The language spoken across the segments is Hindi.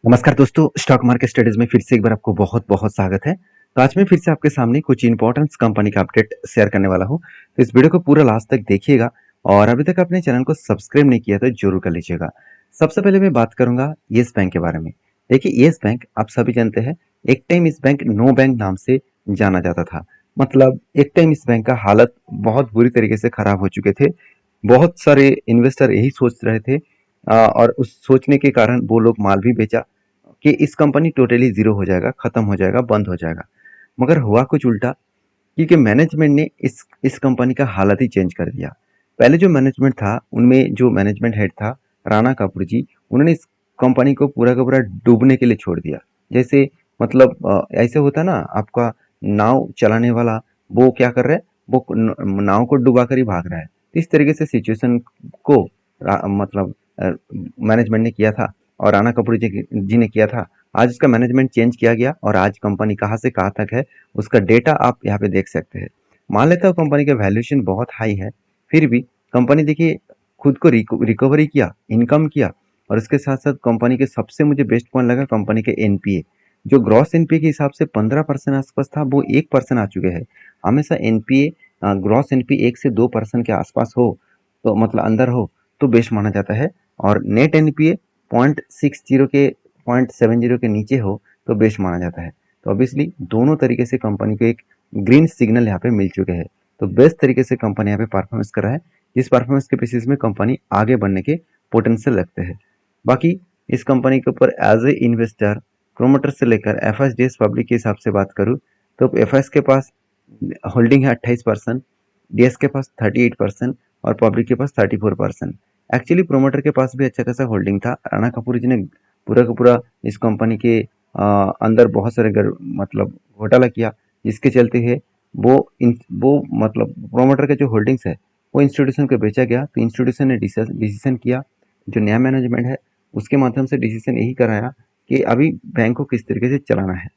नमस्कार दोस्तों, स्टॉक मार्केट स्टडीज में फिर से एक बार आपको बहुत-बहुत स्वागत है। तो आज मैं फिर से आपके सामने कुछ इंपॉर्टेंट कंपनी का अपडेट शेयर करने वाला हूँ। तो इस वीडियो को पूरा लास्ट तक देखिएगा और अभी तक आपने चैनल को सब्सक्राइब नहीं किया तो जरूर कर लीजिएगा। सबसे पहले मैं बात करूंगा येस बैंक के बारे में। देखिए येस बैंक आप सभी जानते हैं, एक टाइम इस बैंक नो बैंक नाम से जाना जाता था। मतलब एक टाइम इस बैंक का हालत बहुत बुरी तरीके से खराब हो चुके थे। बहुत सारे इन्वेस्टर यही सोच रहे थे और उस सोचने के कारण वो लोग माल भी बेचा कि इस कंपनी टोटली ज़ीरो हो जाएगा, ख़त्म हो जाएगा, बंद हो जाएगा। मगर हुआ कुछ उल्टा, क्योंकि मैनेजमेंट ने इस कंपनी का हालत ही चेंज कर दिया। पहले जो मैनेजमेंट था, उनमें जो मैनेजमेंट हेड था, राणा कपूर जी, उन्होंने इस कंपनी को पूरा का पूरा डूबने के लिए छोड़ दिया। जैसे मतलब ऐसे होता है ना, आपका नाव चलाने वाला, वो क्या कर रहा है, वो नाव को डुबा कर ही भाग रहा है। तो इस तरीके से सिचुएशन को मतलब मैनेजमेंट ने किया था और राणा कपूर जी ने किया था। आज उसका मैनेजमेंट चेंज किया गया और आज कंपनी कहाँ से कहाँ तक है, उसका डेटा आप यहाँ पे देख सकते हैं। मान लेता हूँ कंपनी का वैल्यूएशन बहुत हाई है, फिर भी कंपनी देखिए खुद को रिकवरी किया, इनकम किया और उसके साथ साथ कंपनी के सबसे मुझे बेस्ट पॉइंट लगा कंपनी के एनपीए। जो ग्रॉस एनपीए के हिसाब से 15% आसपास था, वो 1% आ चुके हैं। हमेशा एनपीए ग्रॉस एनपीए 1 से 2% के आसपास हो, तो मतलब अंदर हो, तो बेस्ट माना जाता है। और नेट एनपीए 0.60 के 0.70 के नीचे हो तो बेस्ट माना जाता है। तो ऑब्वियसली दोनों तरीके से कंपनी को एक ग्रीन सिग्नल यहाँ पे मिल चुके हैं। तो बेस्ट तरीके से कंपनी यहाँ पे परफॉर्मेंस कर रहा है, जिस परफॉर्मेंस के बेसिस में कंपनी आगे बढ़ने के पोटेंशियल रखते हैं। बाकी इस कंपनी के ऊपर एज ए इन्वेस्टर, प्रोमोटर से लेकर F S D S public के हिसाब से बात करूँ तो एफ एस के पास होल्डिंग है 28%, डीएस के पास 38% और पब्लिक के पास 34%। एक्चुअली प्रोमोटर के पास भी अच्छा खासा होल्डिंग था। राणा कपूर जी ने पूरा का पूरा इस कंपनी के अंदर बहुत सारे मतलब घोटाला किया, जिसके चलते है वो मतलब प्रोमोटर के जो होल्डिंग्स है वो इंस्टीट्यूशन को बेचा गया। तो इंस्टीट्यूशन ने डिसीजन किया, जो नया मैनेजमेंट है उसके माध्यम से डिसीजन यही कराया कि अभी बैंक को किस तरीके से चलाना है।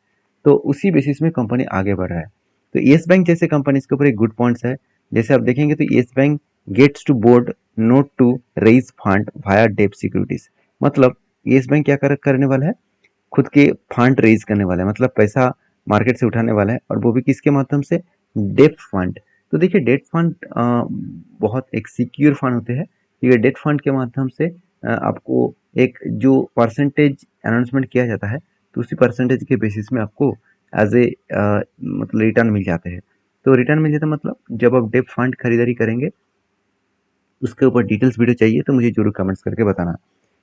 तो उसी बेसिस में कंपनी आगे बढ़ रहा है। तो येस बैंक जैसे कंपनी के ऊपर एक गुड पॉइंट्स है। जैसे आप देखेंगे तो Yes Bank gets to board note to raise fund via debt securities. मतलब येस बैंक क्या करने वाला है, खुद के फंड रेज करने वाला है, मतलब पैसा मार्केट से उठाने वाला है और वो भी किसके माध्यम से, डेप फंड। तो देखिए डेट फंड बहुत एक सिक्योर फंड होते हैं, क्योंकि डेट फंड के माध्यम से आपको एक जो परसेंटेज अनाउंसमेंट किया जाता है, तो उसी परसेंटेज के बेसिस में आपको एज ए मतलब रिटर्न मिल जाते हैं। तो रिटर्न मिल जाता मतलब जब आप डेप फंड खरीदारी करेंगे, उसके ऊपर डिटेल्स वीडियो चाहिए तो मुझे जरूर कमेंट्स करके बताना।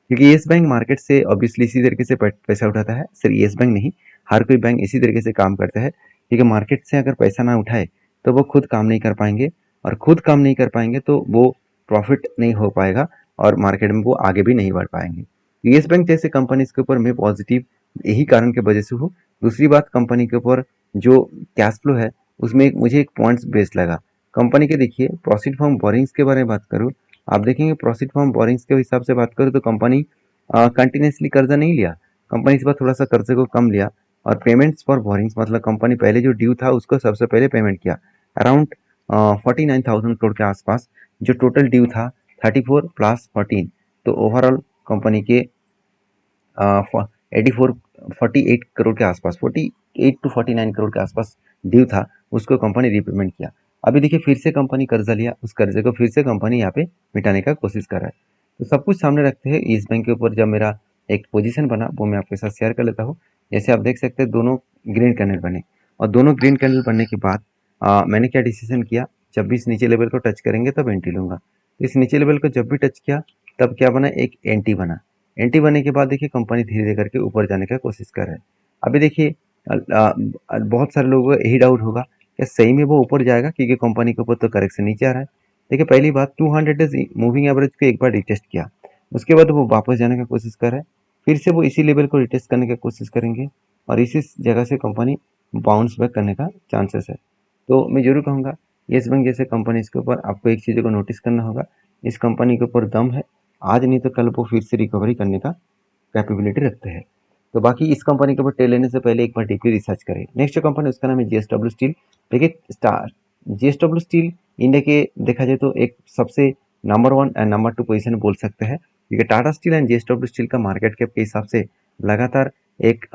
क्योंकि येस बैंक मार्केट से ऑब्वियसली इसी तरीके से पैसा उठाता है। सिर्फ येस बैंक नहीं, हर कोई बैंक इसी तरीके से काम करता है। क्योंकि मार्केट से अगर पैसा ना उठाए तो वो खुद काम नहीं कर पाएंगे, और खुद काम नहीं कर पाएंगे तो वो प्रॉफिट नहीं हो पाएगा और मार्केट में वो आगे भी नहीं बढ़ पाएंगे। येस बैंक जैसे कंपनीज के ऊपर मैं पॉजिटिव यही कारण की वजह से हूँ। दूसरी बात, कंपनी के ऊपर जो कैश फ्लो है उसमें मुझे एक पॉइंट्स बेस्ड लगा कंपनी के। देखिए प्रॉफिट फ्रॉम बोरिंग्स के बारे में बात करूँ, आप देखेंगे प्रॉफिट फ्रॉम बोरिंग्स के हिसाब से बात करूँ तो कंपनी कंटिन्यूसली कर्जा नहीं लिया। कंपनी इस बार थोड़ा सा कर्जे को कम लिया और पेमेंट्स फॉर बोरिंग्स मतलब कंपनी पहले जो ड्यू था उसको सबसे पहले पेमेंट किया, अराउंड 49,000 करोड़ के आसपास। जो टोटल ड्यू था 34 + 14, तो ओवरऑल कंपनी के 84 48 करोड़ के आसपास, 48 to 49 करोड़ के आसपास ड्यू था, उसको कंपनी रीपेमेंट किया। अभी देखिए फिर से कंपनी कर्जा लिया, उस कर्जे को फिर से कंपनी यहाँ पे मिटाने का कोशिश कर रहा है। तो सब कुछ सामने रखते हैं इस बैंक के ऊपर जब मेरा एक पोजीशन बना वो मैं आपके साथ शेयर कर लेता हूँ। जैसे आप देख सकते हैं दोनों ग्रीन कैंडल बने, और दोनों ग्रीन कैंडल बनने के बाद मैंने क्या डिसीजन किया, जब भी इस नीचे लेवल को टच करेंगे तब एंट्री लूंगा। तो इस नीचे लेवल को जब भी टच किया तब क्या बना, एक एंट्री बना। एंट्री बनने के बाद देखिए कंपनी धीरे धीरे करके ऊपर जाने का कोशिश कर रहा है। अभी देखिए बहुत सारे लोगों को यही डाउट होगा कि सही में वो ऊपर जाएगा, क्योंकि कंपनी के ऊपर तो करेक्शन नीचे आ रहा है। देखिए पहली बात, 200 डेज मूविंग एवरेज को एक बार रिटेस्ट किया, उसके बाद वो वापस जाने का कोशिश कर रहा है। फिर से वो इसी लेवल को रिटेस्ट करने की कोशिश करेंगे और इसी जगह से कंपनी बाउंस बैक करने का चांसेस है। तो मैं जरूर कहूँगा येस बैंक जैसे कंपनी के ऊपर आपको एक चीज़ को नोटिस करना होगा, इस कंपनी के ऊपर दम है, आज नहीं तो कल वो फिर से रिकवरी करने का कैपेबिलिटी रखते हैं। तो बाकी इस कंपनी के ऊपर टेल लेने से पहले एक बार डीपली रिसर्च करें। नेक्स्ट जो कंपनी उसका नाम है जेएसडब्ल्यू स्टील। देखिए स्टार जेएसडब्ल्यू स्टील इंडिया के देखा जाए तो एक सबसे नंबर 1 एंड नंबर 2 पोजीशन बोल सकते हैं, क्योंकि Tata steel and JSW steel का मार्केट कैप के हिसाब से लगातार एक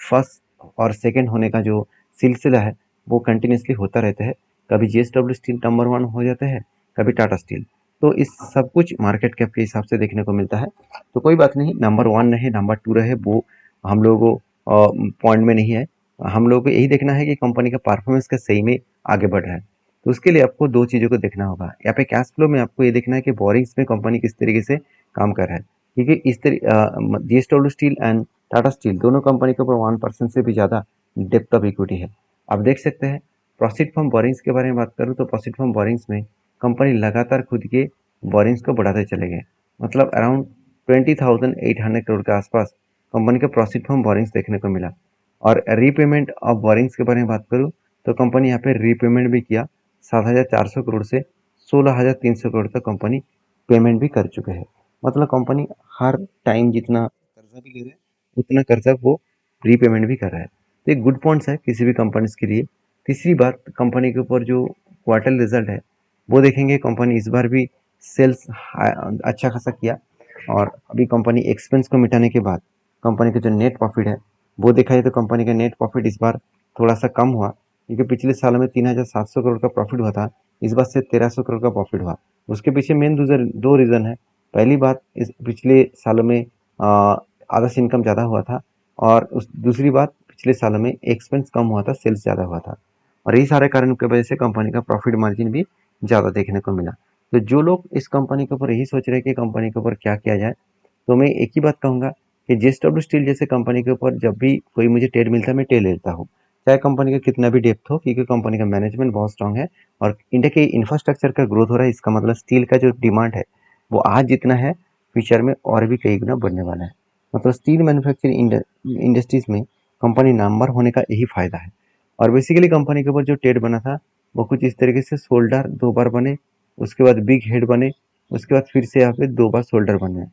फर्स्ट और सेकंड होने का जो सिलसिला है वो कंटिन्यूसली होता रहता है। कभी जेएसडब्ल्यू स्टील नंबर वन हो जाता है, कभी टाटा स्टील। तो इस सब कुछ मार्केट कैप के हिसाब से देखने को मिलता है। तो कोई बात नहीं, नंबर वन रहे नंबर टू रहे वो हम लोगों को पॉइंट में नहीं है। हम लोगों को यही देखना है कि कंपनी का परफॉर्मेंस का सही में आगे बढ़ रहा है। तो उसके लिए आपको दो चीज़ों को देखना होगा। यहाँ पे कैश फ्लो में आपको ये देखना है कि बोरिंग्स में कंपनी किस तरीके से काम कर रहा है, क्योंकि इस JSW steel and Tata steel दोनों कंपनी के ऊपर 1% से भी ज़्यादा डेप्थ ऑफ इक्विटी है। आप देख सकते हैं प्रॉफिट फ्रॉम बोरिंग्स के बारे में बात करूँ तो प्रॉफिट फ्रॉम बोरिंग्स में कंपनी लगातार खुद के बोरिंग्स को बढ़ाते चले गए। मतलब अराउंड 20,800 करोड़ के आसपास कंपनी का प्रॉफिट फ्रॉम बोरिंग्स देखने को मिला। और रीपेमेंट ऑफ बोरिंग्स के बारे में बात करूँ तो कंपनी यहाँ पे रीपेमेंट भी किया। 7,400 करोड़ से 16,300 करोड़ तक कंपनी पेमेंट भी कर चुके हैं। मतलब कंपनी हर टाइम जितना कर्जा भी ले रहे हैं उतना कर्जा वो रीपेमेंट भी कर रहा है। तो एक गुड पॉइंट्स है किसी भी कंपनीज के लिए। तीसरी बात, कंपनी के ऊपर जो क्वार्टर रिजल्ट है वो देखेंगे। कंपनी इस बार भी सेल्स अच्छा खासा किया। और अभी कंपनी एक्सपेंस को मिटाने के बाद कंपनी का जो नेट प्रॉफिट है वो देखा जाए तो कंपनी का नेट प्रॉफिट इस बार थोड़ा सा कम हुआ, क्योंकि पिछले साल में 3,700 करोड़ का प्रॉफिट हुआ था। इस बार से 1,300 करोड़ का प्रॉफिट हुआ। उसके पीछे मेन दो रीज़न है। पहली बात, इस पिछले सालों में आदर्श इनकम ज़्यादा हुआ था। और उस दूसरी बात, पिछले सालों में एक्सपेंस कम हुआ था, सेल्स ज़्यादा हुआ था। और यही सारे कारण की वजह से कंपनी का प्रॉफिट मार्जिन भी ज़्यादा देखने को मिला। तो जो लोग इस कंपनी के ऊपर यही सोच रहे हैं कि कंपनी के ऊपर क्या किया जाए, तो मैं एक ही बात कहूँगा कि जेएसडब्ल्यू स्टील जैसे कंपनी के ऊपर जब भी कोई मुझे ट्रेड मिलता है मैं ट्रेड लेता हूँ, चाहे कंपनी का कितना भी डेप्थ हो, क्योंकि कंपनी का मैनेजमेंट बहुत स्ट्रांग है। और इंडिया के इंफ्रास्ट्रक्चर का ग्रोथ हो रहा है। इसका मतलब स्टील का जो डिमांड है वो आज जितना है फ्यूचर में और भी कई गुना बढ़ने वाला है। मतलब स्टील मैन्युफैक्चरिंग इंडस्ट्रीज में कंपनी नंबर होने का यही फायदा है। और बेसिकली कंपनी के ऊपर जो ट्रेड बना था वो कुछ इस तरीके से, शोल्डर दो बार बने, उसके बाद बिग हेड बने, उसके बाद फिर से यहाँ पे दो बार शोल्डर बने।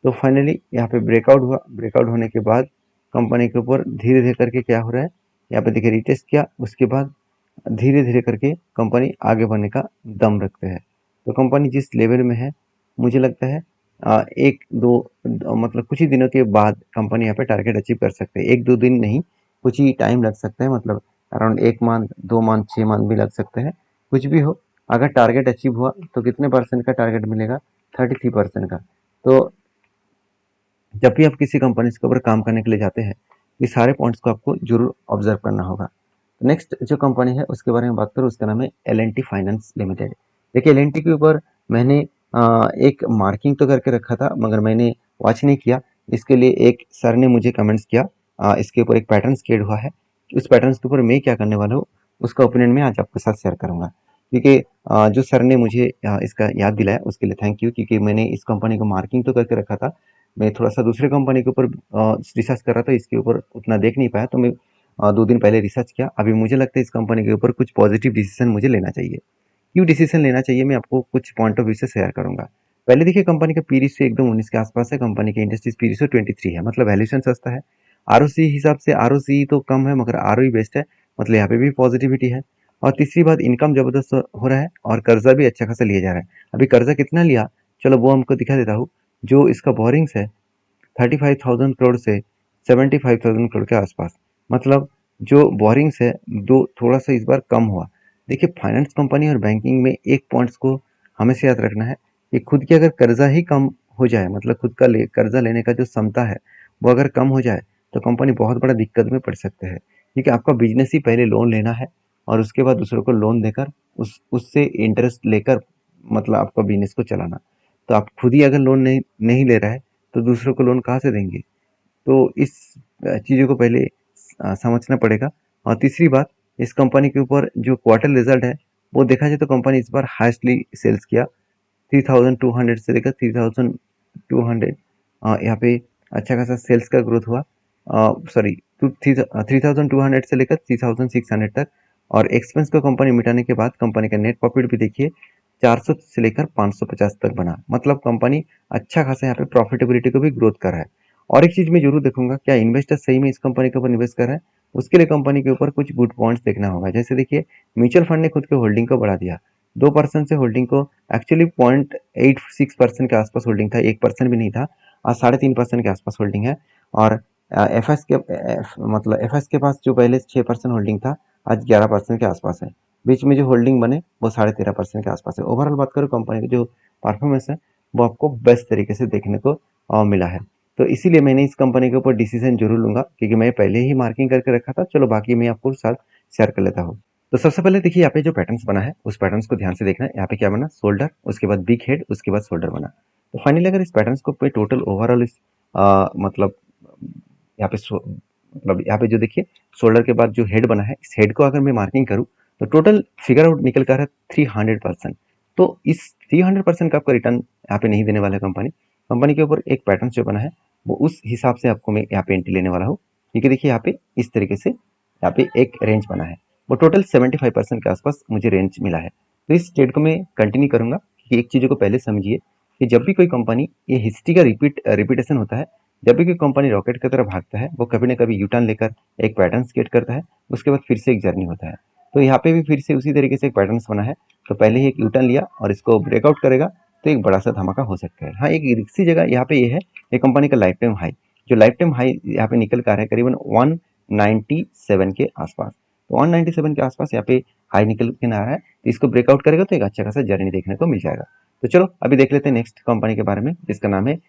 तो फाइनली यहाँ पे ब्रेकआउट हुआ। ब्रेकआउट होने के बाद कंपनी के ऊपर धीरे धीरे करके क्या हो रहा है, यहाँ पे देखिए रिटेस्ट किया, उसके बाद धीरे धीरे करके कंपनी आगे बढ़ने का दम रखते हैं। तो कंपनी जिस लेवल में है मुझे लगता है एक दो मतलब कुछ ही दिनों के बाद कंपनी यहाँ पे टारगेट अचीव कर सकते हैं। एक दो दिन नहीं, कुछ ही टाइम लग सकता है। मतलब अराउंड 1 मंथ, 2 मंथ, 6 मंथ भी लग सकते हैं। कुछ भी हो, अगर टारगेट अचीव हुआ तो कितने परसेंट का टारगेट मिलेगा? 33% का। तो जब भी आप किसी कंपनी के ऊपर काम करने के लिए जाते हैं, ये सारे पॉइंट्स को आपको जरूर ऑब्जर्व करना होगा। नेक्स्ट जो कंपनी है उसके बारे में बात करूँ, उसका नाम है L&T फाइनेंस लिमिटेड। देखिए L&T के ऊपर मैंने एक मार्किंग तो करके रखा था, मगर मैंने वॉच नहीं किया। इसके लिए एक सर ने मुझे कमेंट्स किया, इसके ऊपर एक पैटर्न क्रिएट हुआ है। उस पैटर्न के ऊपर मैं क्या करने वाला हूँ उसका ओपिनियन मैं आज आपके साथ शेयर करूंगा। क्योंकि जो सर ने मुझे इसका याद दिलाया उसके लिए थैंक यू, क्योंकि मैंने इस कंपनी को मार्किंग तो करके रखा था। मैं थोड़ा सा दूसरे कंपनी के ऊपर रिसर्च कर रहा था, इसके ऊपर उतना देख नहीं पाया। तो मैं 2 दिन पहले रिसर्च किया। अभी मुझे लगता है इस कंपनी के ऊपर कुछ पॉजिटिव डिसीजन मुझे लेना चाहिए। क्यों डिसीजन लेना चाहिए, मैं आपको कुछ पॉइंट ऑफ व्यू से शेयर करूंगा। पहले देखिए कंपनी का पी रेशियो एकदम 19 के आसपास है। कंपनी के इंडस्ट्रीज पी रेशियो 23 है, मतलब वैल्यूएशन सस्ता है। आरओसी हिसाब से आरओसी तो कम है, मगर आरओई बेस्ट है, मतलब यहाँ पे भी पॉजिटिविटी है। और तीसरी बात, इनकम जबरदस्त हो रहा है और कर्जा भी अच्छा खासा लिया जा रहा है। अभी कर्जा कितना लिया, चलो वो हमको दिखा देता हूँ। जो इसका बोरिंग्स है 35,000 करोड़ से 75,000 करोड़ के आसपास। मतलब जो बोरिंग्स है दो थोड़ा सा इस बार कम हुआ। देखिए फाइनेंस कंपनी और बैंकिंग में एक पॉइंट्स को हमेशा याद रखना है कि खुद की अगर कर्जा ही कम हो जाए, मतलब खुद का कर्जा लेने का जो क्षमता है वो अगर कम हो जाए तो कंपनी बहुत बड़ा दिक्कत में पड़ सकते हैं। क्योंकि आपका बिजनेस ही पहले लोन लेना है और उसके बाद दूसरों को लोन देकर उससे इंटरेस्ट लेकर मतलब आपका बिजनेस को चलाना। तो आप खुद ही अगर लोन नहीं ले रहा है तो दूसरों को लोन कहाँ से देंगे? तो इस चीज़ों को पहले समझना पड़ेगा। और तीसरी बात, इस कंपनी के ऊपर जो क्वार्टर रिजल्ट है वो देखा जाए तो कंपनी इस बार हाईएस्टली सेल्स किया। 3,200 से लेकर 3,200 यहाँ पे अच्छा खासा सेल्स का ग्रोथ हुआ। सॉरी, 3,200 से लेकर 3,600 तक। और एक्सपेंस को कंपनी मिटाने के बाद कंपनी का नेट प्रॉफिट भी देखिए 400 से लेकर 550 तक बना। मतलब कंपनी अच्छा खासा यहाँ पे प्रॉफिटेबिलिटी को भी ग्रोथ कर रहा है। और एक चीज मैं जरूर देखूंगा, क्या इन्वेस्टर सही में इस कंपनी के ऊपर इन्वेस्ट कर रहा है? उसके लिए कंपनी के ऊपर कुछ गुड पॉइंट्स देखना होगा। जैसे देखिए, म्यूचुअल फंड ने खुद के होल्डिंग को बढ़ा दिया। 2% से होल्डिंग को एक्चुअली 0.86% के आसपास होल्डिंग था, 1% भी नहीं था। और 3.5% के आसपास होल्डिंग है। और एफएस के मतलब एफएस के पास जो पहले 6% होल्डिंग था, आज 11% के आसपास है। बीच में जो होल्डिंग बने वो 13.5% के आसपास है। ओवरऑल बात करूँ कंपनी की जो परफॉर्मेंस है वो आपको बेस्ट तरीके से देखने को मिला है। तो इसीलिए मैंने इस कंपनी के ऊपर डिसीजन जरूर लूंगा, क्योंकि मैं पहले ही मार्किंग करके रखा था। चलो बाकी मैं आपको साथ शेयर कर लेता हूँ। तो सबसे पहले देखिए यहाँ पे जो पैटर्न्स बना है उस पैटर्न्स को ध्यान से देखना है। यहाँ पे क्या बना, शोल्डर, उसके बाद बिग हेड, उसके बाद शोल्डर बना। तो फाइनली अगर इस पैटर्न्स को पे टोटल ओवरऑल इस मतलब यहाँ पे मतलब यहाँ पे जो देखिए शोल्डर के बाद जो हेड बना है, इस हेड को अगर मैं मार्किंग करूँ तो टोटल फिगर आउट निकल कर है 300%। तो इस 300% का आपका रिटर्न यहाँ पे नहीं देने वाला है कंपनी। कंपनी के ऊपर एक पैटर्न जो बना है वो उस हिसाब से आपको मैं यहाँ पे एंट्री लेने वाला हूँ, क्योंकि देखिए यहाँ पे इस तरीके से यहाँ पे एक रेंज बना है, वो टोटल 75% के आसपास मुझे रेंज मिला है। तो इस ट्रेड को मैं कंटिन्यू करूंगा, कि एक चीज़ों को पहले समझिए कि जब भी कोई कंपनी, ये हिस्ट्री का रिपीटेशन होता है, जब भी कोई कंपनी रॉकेट की तरफ भागता है वो कभी ना कभी यू टर्न लेकर एक पैटर्न क्रिएट करता है, उसके बाद फिर से एक जर्नी होता है। तो यहाँ पे भी फिर से उसी तरीके से एक पैटर्न बना है। तो पहले ही एक यू टर्न लिया और इसको ब्रेकआउट करेगा तो एक बड़ा सा धमाका हो सकता है। हाँ, एक रिक्सी जगह यहाँ पे ये है, ये कंपनी का लाइफ टाइम हाई, जो लाइफ टाइम हाई यहाँ पे निकल कर है करीबन 197 के आसपास। तो 197 के आसपास यहाँ पे हाई निकल के ना आ रहा है, तो इसको ब्रेकआउट करेगा तो एक अच्छा खासा जर्नी देखने को मिल जाएगा। तो चलो अभी देख लेते हैं नेक्स्ट कंपनी के बारे में, जिसका नाम है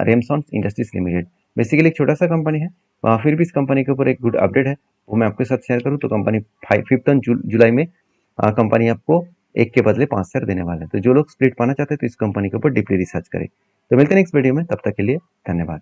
रेमसन इंडस्ट्रीज लिमिटेड। बेसिकली एक छोटा सा कंपनी है, फिर भी इस कंपनी के ऊपर एक गुड अपडेट है, वो मैं आपके साथ शेयर करूँ तो कंपनी 5 जुलाई में कंपनी आपको 1 के बदले 5 शेयर देने वाले हैं। तो जो लोग स्प्लिट पाना चाहते हैं तो इस कंपनी के ऊपर डीपली रिसर्च करें। तो मिलते हैं नेक्स्ट वीडियो में, तब तक के लिए धन्यवाद।